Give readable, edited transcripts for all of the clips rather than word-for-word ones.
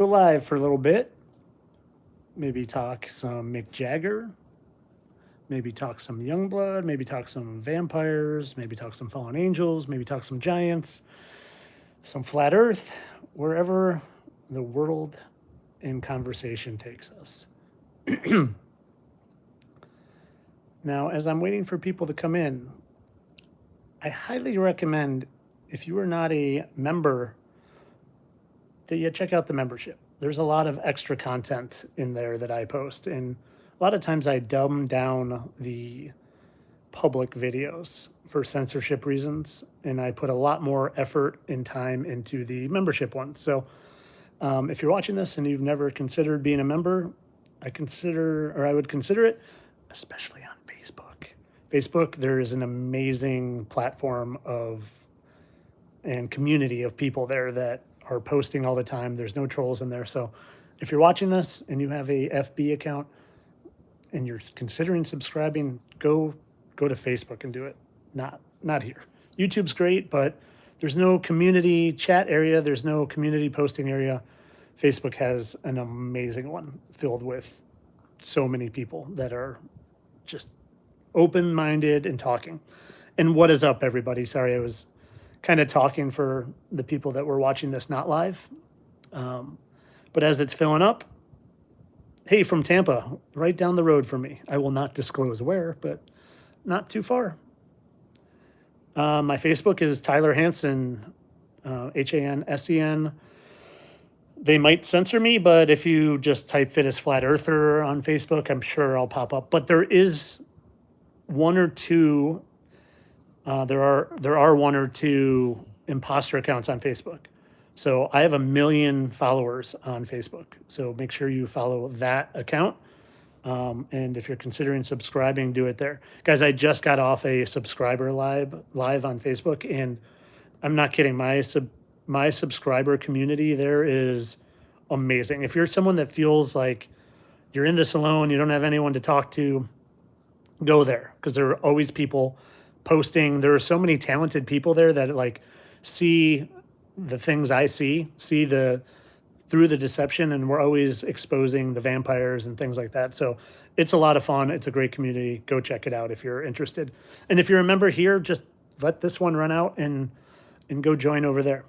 Go live for a little bit. Maybe talk some Mick Jagger. Maybe talk some Youngblood. Maybe talk some vampires. Maybe talk some fallen angels. Maybe talk some giants. Some flat Earth. Wherever the world in conversation takes us. Now, as I'm waiting for people to come in, I highly recommend, if you are not a member, that you check out the membership. There's a lot of extra content in there that I post, and a lot of times I dumb down the public videos for censorship reasons, and I put a lot more effort and time into the membership ones. So if you're watching this and you've never considered being a member, I would consider it, especially on Facebook. Facebook, there is an amazing platform and community of people there that are posting all the time. There's no trolls in there. So if you're watching this and you have a FB account and you're considering subscribing, go to Facebook and do it. Not here. YouTube's great, but there's no community chat area. There's no community posting area. Facebook has an amazing one filled with so many people that are just open-minded and talking. And what is up, everybody? Sorry, I was kind of talking for the people that were watching this not live. But as it's filling up, hey, from Tampa, right down the road from me. I will not disclose where, but not too far. My Facebook is Tyler Hansen, Hansen. They might censor me, but if you just type Fittest Flat Earther on Facebook, I'm sure I'll pop up. But there is one or two, there are one or two imposter accounts on Facebook. So I have 1 million followers on Facebook. So make sure you follow that account. And if you're considering subscribing, do it there. Guys, I just got off a subscriber live on Facebook, and I'm not kidding. My subscriber community there is amazing. If you're someone that feels like you're in this alone, you don't have anyone to talk to, go there, because there are always people posting. There are so many talented people there that like see the things I see through the deception, and we're always exposing the vampires and things like that. So it's a lot of fun. It's a great community. Go check it out if you're interested. And if you're a member here, just let this one run out and go join over there.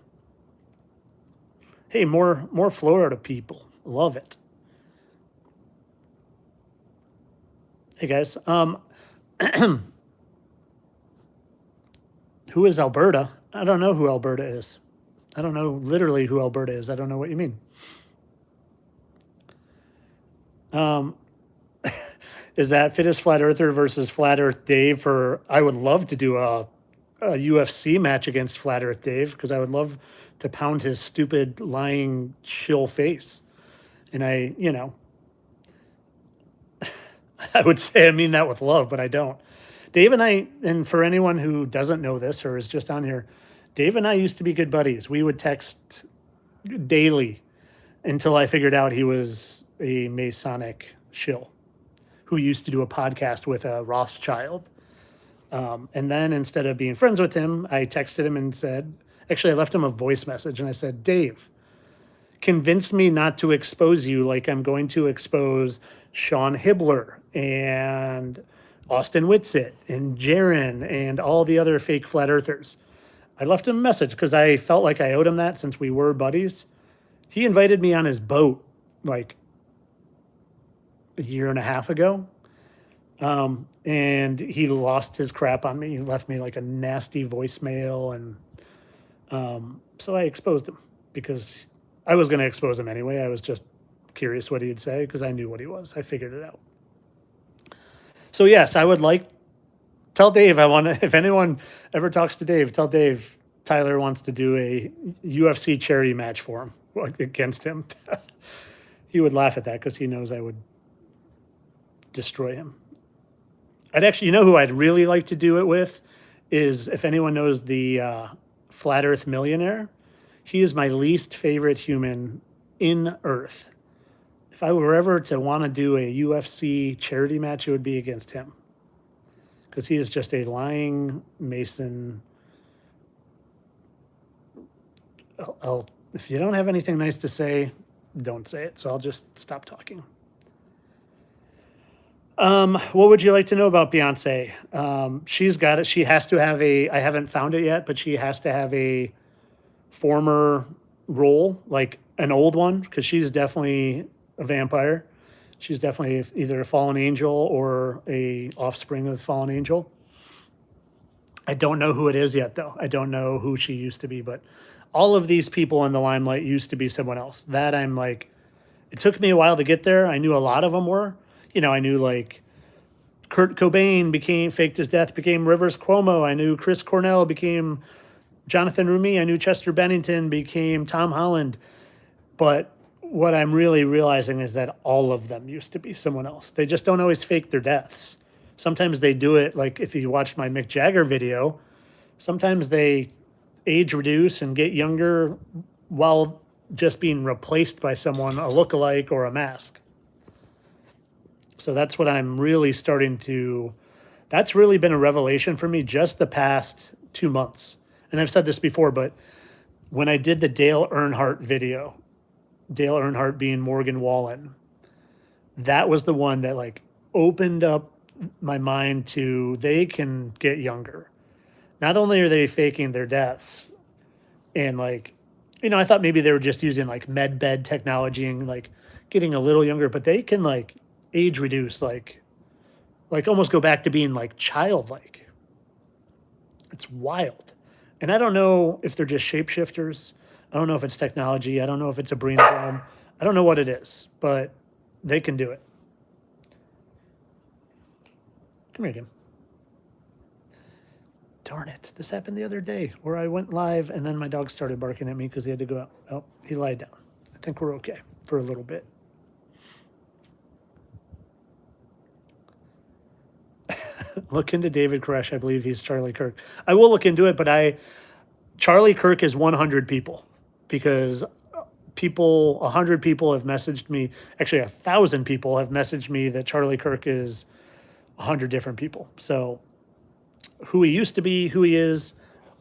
Hey, more Florida people. Love it. Hey guys. Who is Alberta? I don't know who Alberta is. I don't know literally who Alberta is. I don't know what you mean. Is that Fittest Flat Earther versus Flat Earth Dave? I would love to do a UFC match against Flat Earth Dave, because I would love to pound his stupid, lying, shill face. And I would say I mean that with love, but I don't. Dave and I, and for anyone who doesn't know this or is just on here, Dave and I used to be good buddies. We would text daily until I figured out he was a Masonic shill who used to do a podcast with a Rothschild. And then instead of being friends with him, I texted him and said, actually, I left him a voice message and I said, Dave, convince me not to expose you like I'm going to expose Sean Hibbler and Austin Whitsitt and Jaron and all the other fake flat earthers. I left him a message because I felt like I owed him that since we were buddies. He invited me on his boat like a year and a half ago. And he lost his crap on me. He left me like a nasty voicemail. And so I exposed him because I was going to expose him anyway. I was just curious what he'd say because I knew what he was. I figured it out. So yes, I would tell Dave, if anyone ever talks to Dave, tell Dave Tyler wants to do a UFC charity match for him, against him. He would laugh at that because he knows I would destroy him. Who I'd really like to do it with is, if anyone knows the Flat Earth Millionaire, he is my least favorite human in Earth. If I were ever to want to do a UFC charity match, it would be against him. Because he is just a lying Mason. If you don't have anything nice to say, don't say it. So I'll just stop talking. What would you like to know about Beyonce? She's got it. She has to have I haven't found it yet, but she has to have a former role, like an old one, because she's definitely a vampire. She's definitely either a fallen angel or a offspring of the fallen angel. I don't know who it is yet, though. I don't know who she used to be, but all of these people in the limelight used to be someone else. That I'm like, it took me a while to get there. I knew a lot of them were. I knew like Kurt Cobain faked his death, became Rivers Cuomo. I knew Chris Cornell became Jonathan Rumi. I knew Chester Bennington became Tom Holland. But what I'm really realizing is that all of them used to be someone else. They just don't always fake their deaths. Sometimes they do it, like if you watch my Mick Jagger video, sometimes they age reduce and get younger while just being replaced by someone, a lookalike or a mask. So that's what I'm really that's really been a revelation for me just the past 2 months. And I've said this before, but when I did the Dale Earnhardt video, Dale Earnhardt being Morgan Wallen, that was the one that like opened up my mind to they can get younger. Not only are they faking their deaths and like, I thought maybe they were just using like med bed technology and like getting a little younger, but they can like age reduce, like almost go back to being like childlike. It's wild. And I don't know if they're just shapeshifters. I don't know if it's technology. I don't know if it's a brain problem. I don't know what it is, but they can do it. Come here, Kim. Darn it. This happened the other day where I went live and then my dog started barking at me because he had to go out. Oh, he lied down. I think we're okay for a little bit. Look into David Koresh. I believe he's Charlie Kirk. I will look into it, but Charlie Kirk is 100 people because 100 people have messaged me. Actually, 1,000 people have messaged me that Charlie Kirk is 100 different people. So who he used to be, who he is,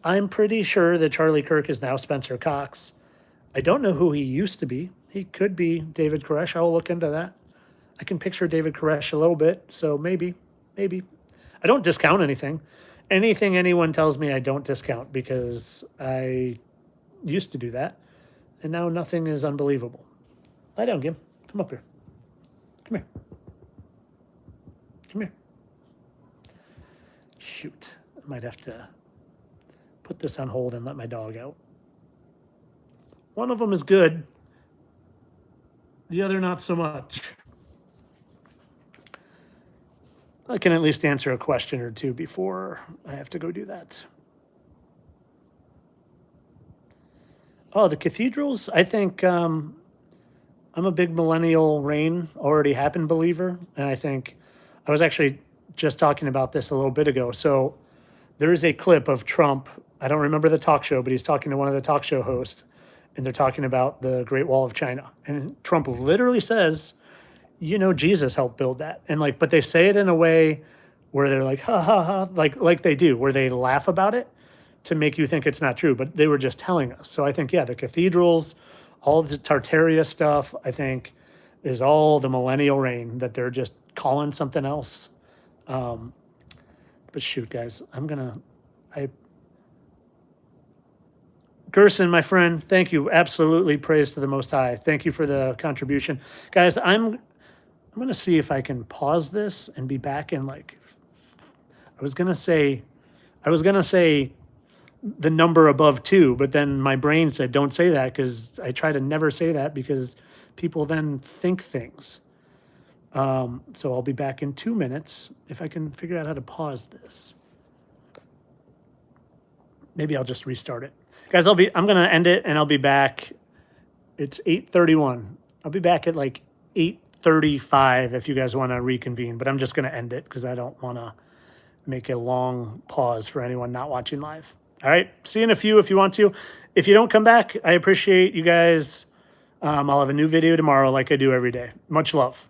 I'm pretty sure that Charlie Kirk is now Spencer Cox. I don't know who he used to be. He could be David Koresh. I will look into that. I can picture David Koresh a little bit, so maybe. I don't discount anything. Anything anyone tells me, I don't discount because I used to do that. And now nothing is unbelievable. Lie down, Gim. Come up here. Come here. Come here. Shoot. I might have to put this on hold and let my dog out. One of them is good. The other not so much. I can at least answer a question or two before I have to go do that. Oh, the cathedrals. I think I'm a big millennial reign already happened believer. And I think I was actually just talking about this a little bit ago. So there is a clip of Trump. I don't remember the talk show, but he's talking to one of the talk show hosts. And they're talking about the Great Wall of China. And Trump literally says, Jesus helped build that. And like, but they say it in a way where they're like, ha ha ha, like they do, where they laugh about it to make you think it's not true, but they were just telling us. So I think, yeah, the cathedrals, all the Tartaria stuff, I think is all the millennial reign that they're just calling something else. But shoot, guys, Gerson, my friend, thank you. Absolutely praise to the Most High. Thank you for the contribution. Guys, I'm going to see if I can pause this and be back in I was going to say the number above 2, but then my brain said, don't say that because I try to never say that because people then think things. So I'll be back in 2 minutes if I can figure out how to pause this. Maybe I'll just restart it. Guys, I'm going to end it and I'll be back. It's 8:31. I'll be back at 8:35 if you guys want to reconvene, but I'm just going to end it because I don't want to make a long pause for anyone not watching live. All right. See you in a few if you want to. If you don't come back, I appreciate you guys. I'll have a new video tomorrow like I do every day. Much love.